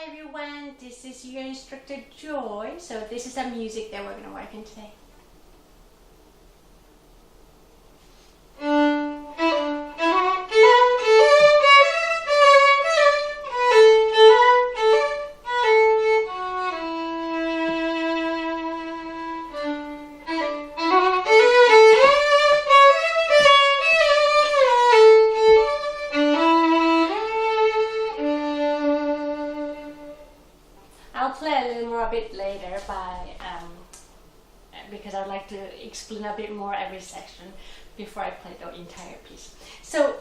everyone, this is your instructor Joy. So this is the music that we're going to work in today. I'll play a little more a bit later because I'd like to explain a bit more every section before I play the entire piece. So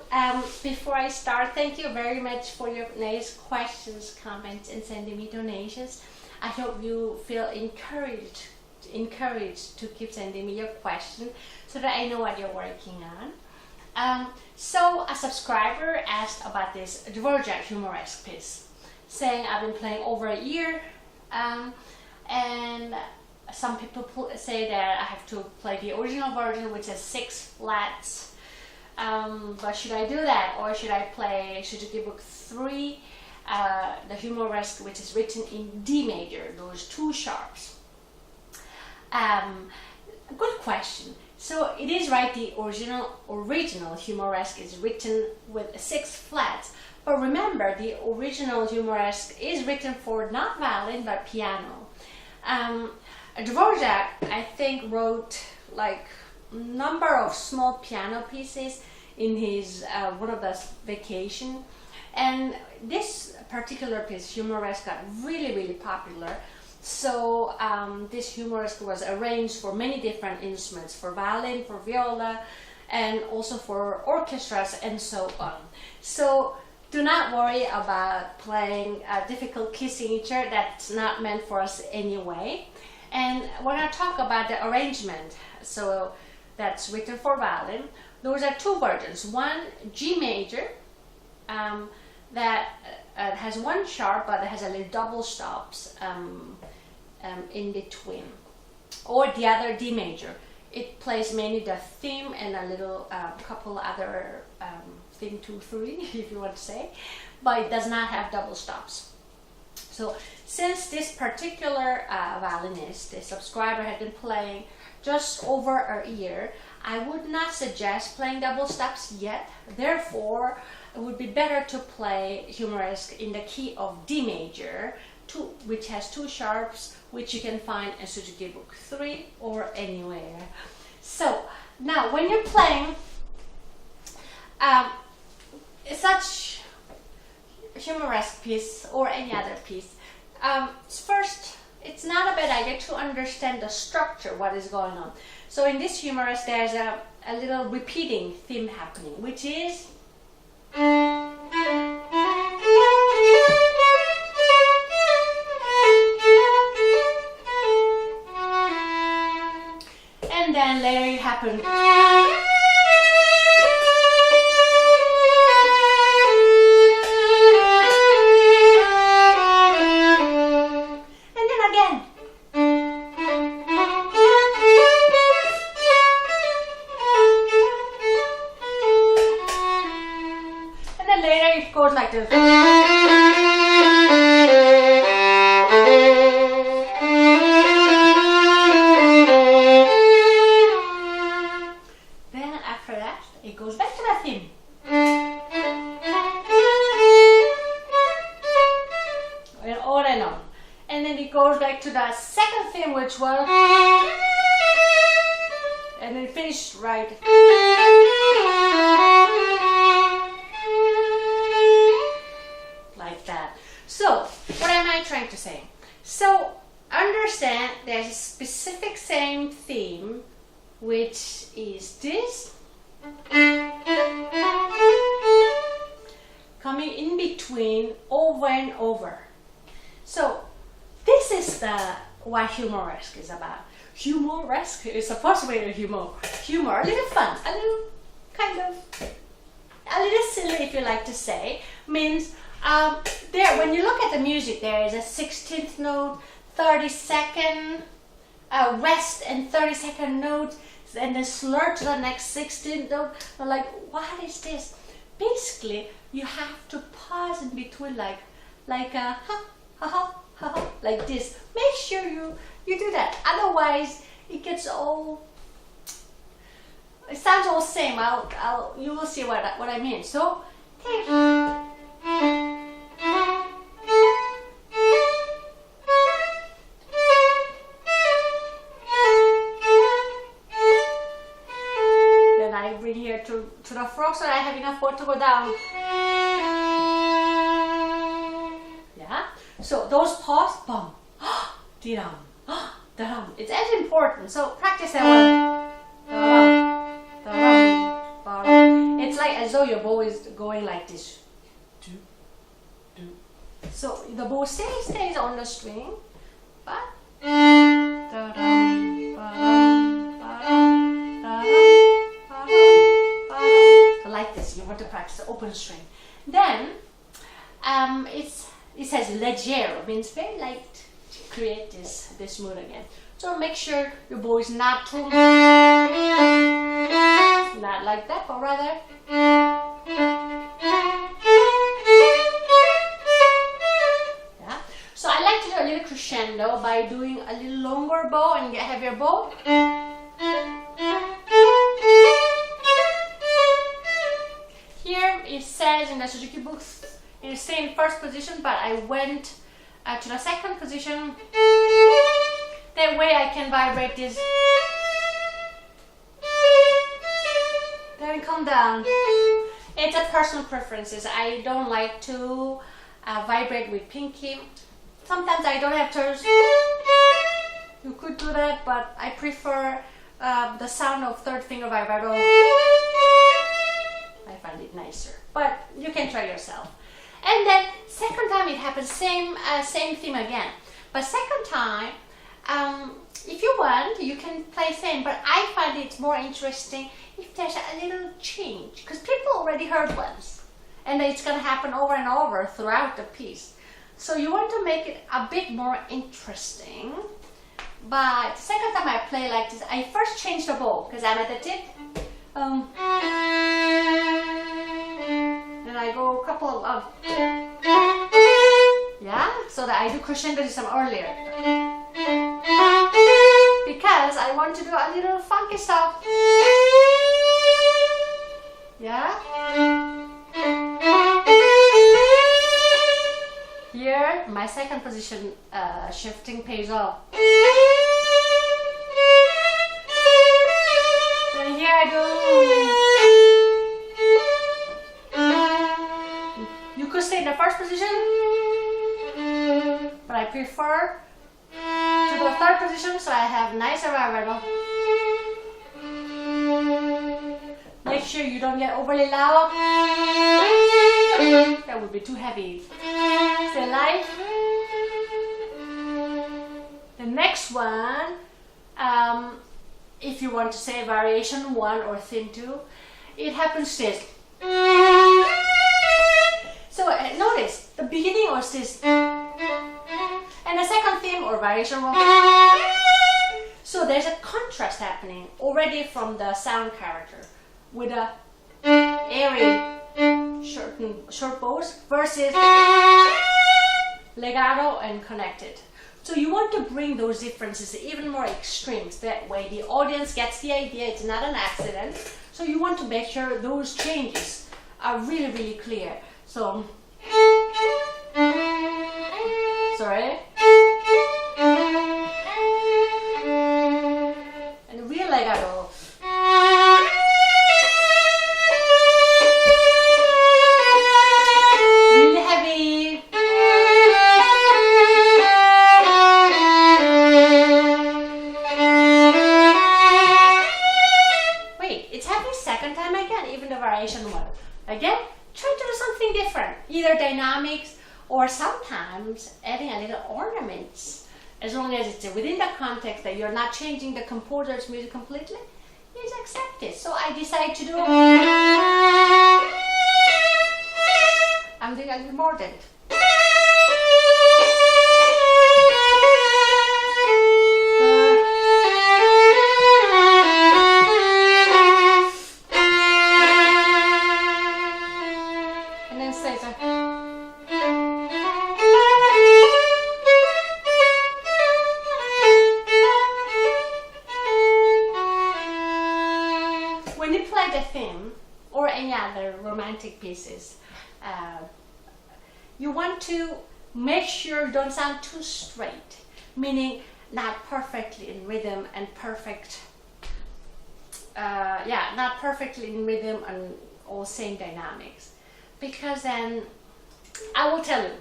before I start, thank you very much for your nice questions, comments, and sending me donations. I hope you feel encouraged to keep sending me your questions so that I know what you're working on. So a subscriber asked about this Dvorak Humoresque piece, saying I've been playing over a year, and some people say that I have to play the original version, which has 6 flats. But should I do that, or should I play Suzuki Book 3, the Humoresque, which is written in D major, those 2 sharps? Good question. So it is right, the original Humoresque is written with 6 flats. But remember, the original Humoresque is written for not violin but piano. Dvorak, I think, wrote like number of small piano pieces in his one of the vacation, and this particular piece, Humoresque, got really popular. So this Humoresque was arranged for many different instruments, for violin, for viola, and also for orchestras and so on. So do not worry about playing a difficult key signature. That's not meant for us anyway. And we're going to talk about the arrangement. So that's written for violin. Those are 2 versions. One, G major, that has 1 sharp, but it has a little double stops in between. Or the other, D major. It plays mainly the theme and a little couple other theme 2, 3, if you want to say, but it does not have double stops. So since this particular violinist, the subscriber, had been playing just over a year, I would not suggest playing double stops yet. Therefore, it would be better to play Humoresque in the key of D major, which has 2 sharps, which you can find in Suzuki Book 3 or anywhere. So now when you're playing such Humoresque piece or any other piece, first, it's not a bad idea to understand the structure, what is going on. So in this Humoresque, there's a little repeating theme happening, which is and then later it happens. Later it goes like this. Then after that, it goes back to the theme. And on and on. And then it goes back to the second theme, which was, and then finish right. So, what am I trying to say? So, understand there's a specific same theme, which is this, coming in between over and over. So, this is what Humoresque is about. Humoresque is supposed to be a humor, a little fun, a little kind of, a little silly, if you like to say, means there, when you look at the music, there is a 16th note, 32nd rest and 32nd note, and then slur to the next 16th note. I'm like, what is this? Basically, you have to pause in between, like a huh, haha, haha, like this. Make sure you do that. Otherwise, it gets all. It sounds all same. You will see what I mean. So take. Then I bring here to the frog so I have enough board to go down. Yeah. So those pause, bum, dum, dum. It's as important. So practice that one. It's like as though your bow is going like this. So the bow stays on the string, but so like this. You want to practice the open string. Then it says leggero, means very light. To create this mood again. So make sure your bow is not too not like that, but rather yeah. So I like to do a little crescendo by doing a little longer bow and get heavier bow. Here it says in the Suzuki books it's stay in first position, but I went to the second position. That way I can vibrate this. Then come down. It's a personal preferences. I don't like to vibrate with pinky. Sometimes I don't have toes. You could do that, but I prefer the sound of third finger vibrato. I find it nicer, but you can try yourself. And then second time it happens, same theme again. But second time, if you want, you can play same. But I find it more interesting if there's a little change, because people already heard once, and it's gonna happen over and over throughout the piece. So you want to make it a bit more interesting. But second time I play like this, I first change the bow because I'm at the tip. Then I go a couple of yeah, so that I do crescendo some earlier because I want to do a little funky stuff. Yeah. Here, my second position shifting pays off. Then here I go. You could stay in the first position, but I prefer to the third position so I have nicer vibrato. Make sure you don't get overly loud. That would be too heavy. Stay light. The next one, if you want to say variation 1 or theme 2, it happens this. So notice the beginning was this, and the second theme or variation 1. So there's a contrast happening already from the sound character with a airy short bows versus legato and connected. So you want to bring those differences even more extremes. That way the audience gets the idea it's not an accident. So you want to make sure those changes are really, really clear. So, sorry. And real legato. Really heavy. Wait, it's happening second time again, even the variation 1. Again, try to do something different, either dynamics or sometimes adding a little ornaments. As long as it's within the context that you're not changing the composer's music completely, it's accepted. So I decide to do I'm doing a little more than it. romantic pieces, you want to make sure you don't sound too straight, meaning not perfectly in rhythm and perfect, not perfectly in rhythm and all same dynamics, because then I will tell you.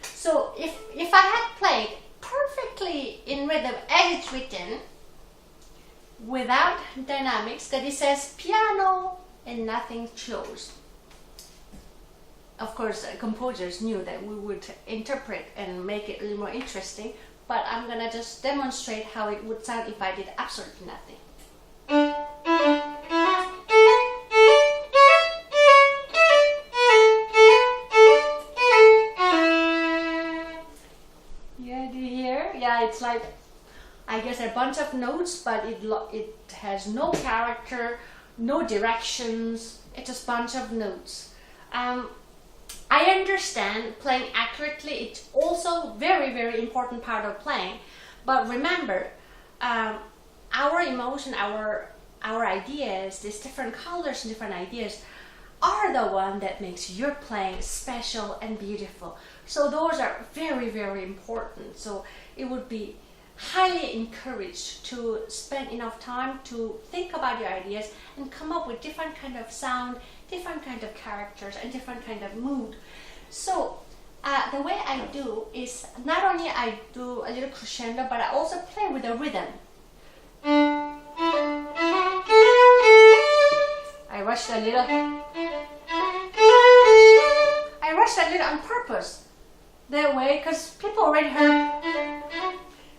So if I had played perfectly in rhythm as it's written, without dynamics, that it says piano and nothing shows. Of course, composers knew that we would interpret and make it a little more interesting, but I'm gonna just demonstrate how it would sound if I did absolutely nothing. Yeah, do you hear? Yeah, it's like, I guess, a bunch of notes, but it has no character, no directions. It's just a bunch of notes. I understand playing accurately, it's also very, very important part of playing. But remember, our emotion, our ideas, these different colors and different ideas are the one that makes your playing special and beautiful. So those are very, very important. So it would be highly encouraged to spend enough time to think about your ideas and come up with different kind of sound, different kind of characters, and different kind of mood. So the way I do is not only I do a little crescendo, but I also play with a rhythm. I rushed a little. I rushed a little on purpose. That way, because people already heard,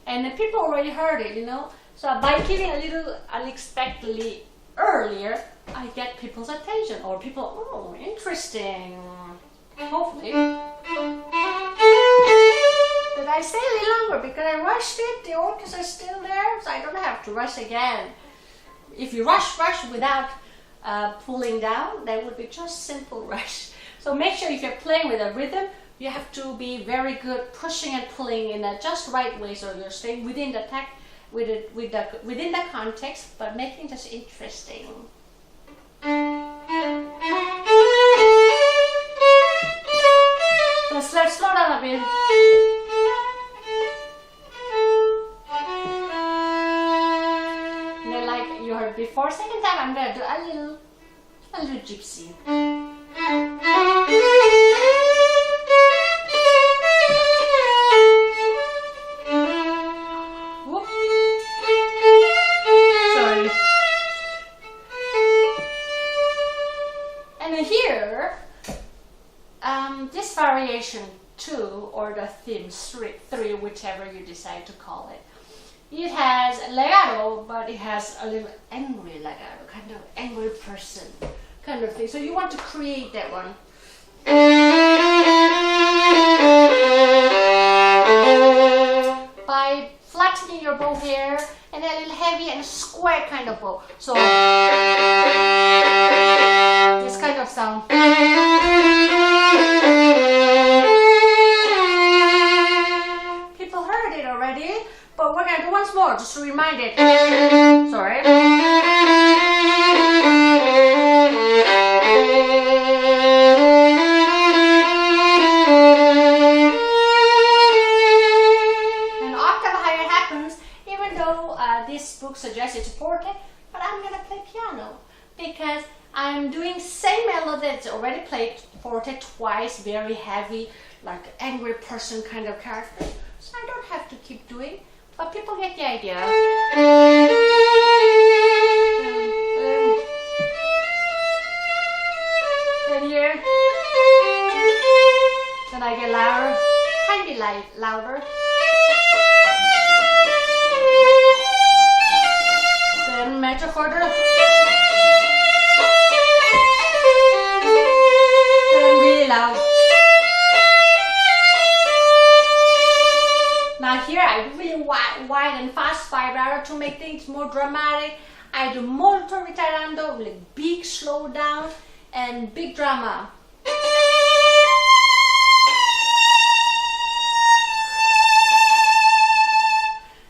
and the people already heard it, you know. So by giving a little unexpectedly earlier, I get people's attention, or people, oh, interesting. Hopefully. Did I stay a little longer because I rushed it? The orchestra is still there, so I don't have to rush again. If you rush without pulling down, that would be just simple rush. So make sure if you're playing with a rhythm, you have to be very good pushing and pulling in a just right way, so you're staying within the within the context, but making it just interesting. Let's slow down a bit. And then, like you heard before, second time I'm gonna do a little gypsy. Whoop. Sorry. And then here, this variation 2 or the theme 3, whichever you decide to call it, it has legato, but it has a little angry legato, kind of angry person kind of thing. So you want to create that one. By flattening your bow here and a little heavy and square kind of bow. So this kind of sound. People heard it already, but we're gonna do once more just to remind it. Sorry. This book suggests it's forte, but I'm gonna play piano because I'm doing same melody that's already played forte twice, very heavy, like angry person kind of character. So I don't have to keep doing, but people get the idea. Then here, then I get louder, tiny louder. Major quarter, then really loud. Now here I do really wide and fast vibrato to make things more dramatic. I do molto ritarando, really big slow down and big drama.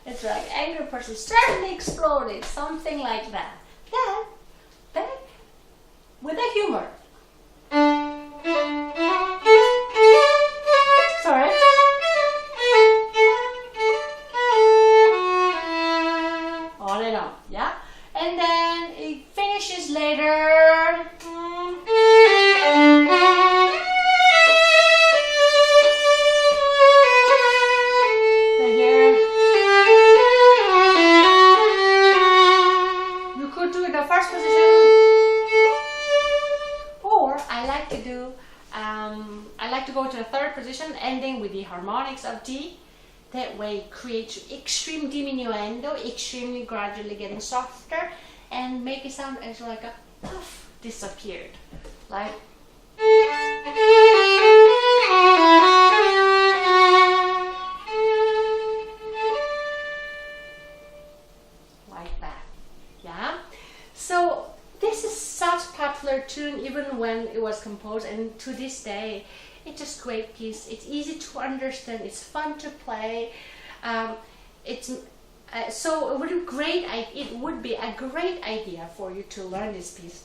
It's like angry person suddenly exploded, something like that. Then back with the humor. harmonics of D. That way it creates extreme diminuendo, extremely gradually getting softer, and make it sound as like a puff disappeared. Like that. Yeah. So this is such popular tune even when it was composed, and to this day it's just great piece. It's easy to understand, it's fun to play. So it would be a great idea for you to learn this piece.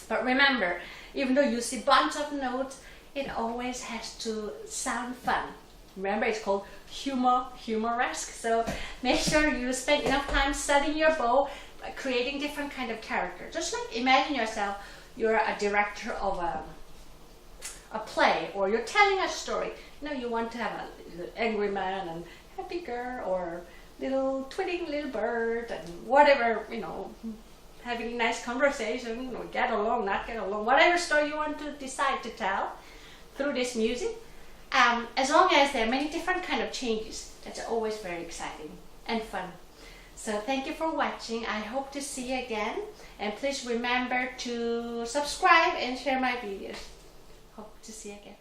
But remember, even though you see bunch of notes, it always has to sound fun. Remember, it's called humoresque. So make sure you spend enough time studying your bow, creating different kind of characters. Just like imagine yourself, you're a director of a play, or you're telling a story. You know, you want to have an angry man and happy girl, or little twitting little bird, and whatever, you know, having a nice conversation, or get along, not get along, whatever story you want to decide to tell through this music. As long as there are many different kind of changes, that's always very exciting and fun. So thank you for watching. I hope to see you again, and please remember to subscribe and share my videos. Hope to see you again.